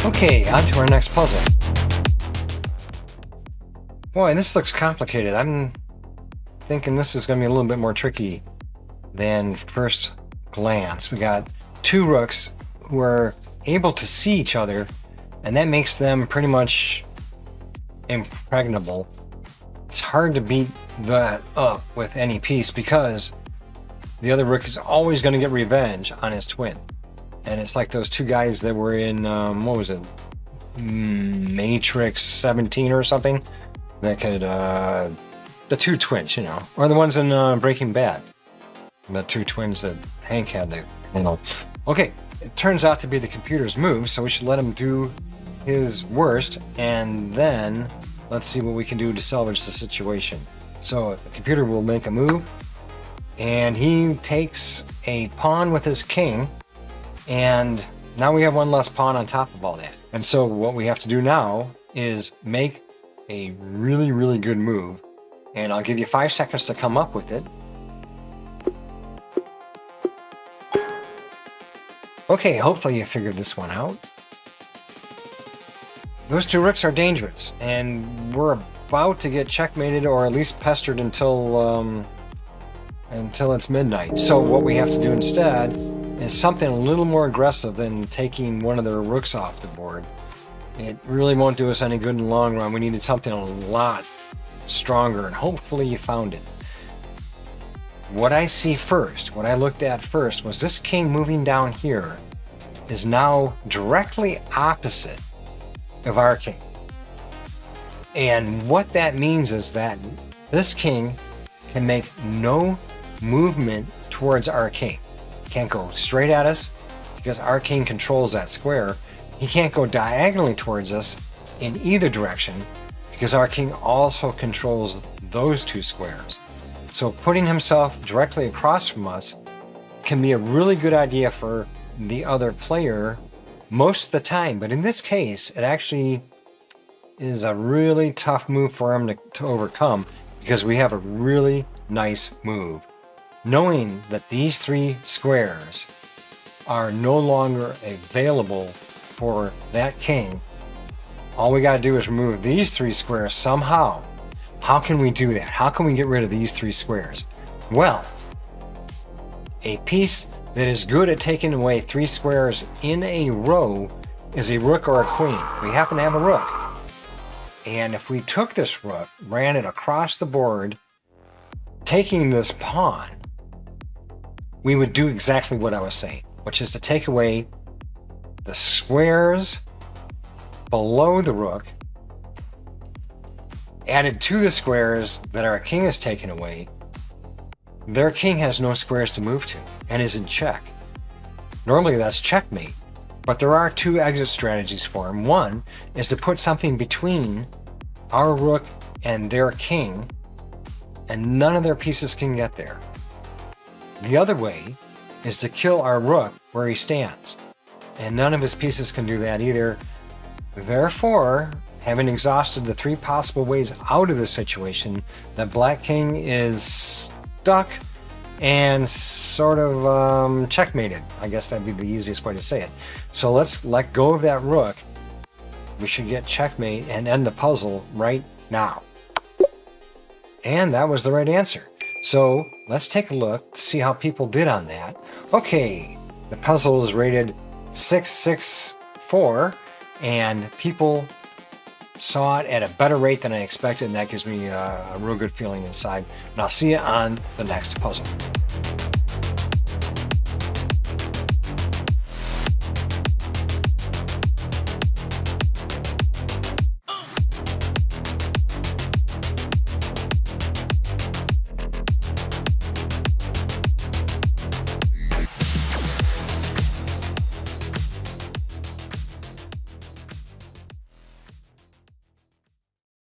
Okay, on to our next puzzle. Boy, this looks complicated. I'm thinking this is going to be a little bit more tricky than first glance. We got two rooks who are able to see each other, and that makes them pretty much impregnable. It's hard to beat that up with any piece because the other rook is always going to get revenge on his twin. And it's like those two guys that were in, what was it? Matrix 17 or something? That could, the two twins, you know, or the ones in Breaking Bad. The two twins that Hank had to handle. Okay, it turns out to be the computer's move, so we should let him do his worst, and then let's see what we can do to salvage the situation. So the computer will make a move, and he takes a pawn with his king, and now we have one less pawn on top of all that. And so what we have to do now is make a really, really good move, and I'll give you 5 seconds to come up with it. Okay, hopefully you figured this one out. Those two rooks are dangerous, and we're about to get checkmated or at least pestered until it's midnight. So what we have to do instead is something a little more aggressive than taking one of their rooks off the board. It really won't do us any good in the long run. We needed something a lot stronger, and hopefully you found it. What I see first, what I looked at first, was this king moving down here is now directly opposite of our king. And what that means is that this king can make no movement towards our king. He can't go straight at us because our king controls that square. He can't go diagonally towards us in either direction because our king also controls those two squares. So putting himself directly across from us can be a really good idea for the other player most of the time, but in this case it actually is a really tough move for him to overcome because we have a really nice move. Knowing that these three squares are no longer available for that king, all we got to do is remove these three squares somehow. How can we do that? How can we get rid of these three squares? Well, a piece that is good at taking away three squares in a row is a rook or a queen. We happen to have a rook. And if we took this rook, ran it across the board, taking this pawn, we would do exactly what I was saying, which is to take away the squares below the rook, added to the squares that our king has taken away. Their king has no squares to move to and is in check. Normally that's checkmate, but there are two exit strategies for him. One is to put something between our rook and their king, and none of their pieces can get there. The other way is to kill our rook where he stands, and none of his pieces can do that either. Therefore, having exhausted the three possible ways out of the situation, the black king is stuck and sort of checkmated. I guess that'd be the easiest way to say it. So let's let go of that rook. We should get checkmate and end the puzzle right now. And that was the right answer. So let's take a look to see how people did on that. Okay, the puzzle is rated 664, and people saw it at a better rate than I expected, and that gives me a real good feeling inside. And I'll see you on the next puzzle.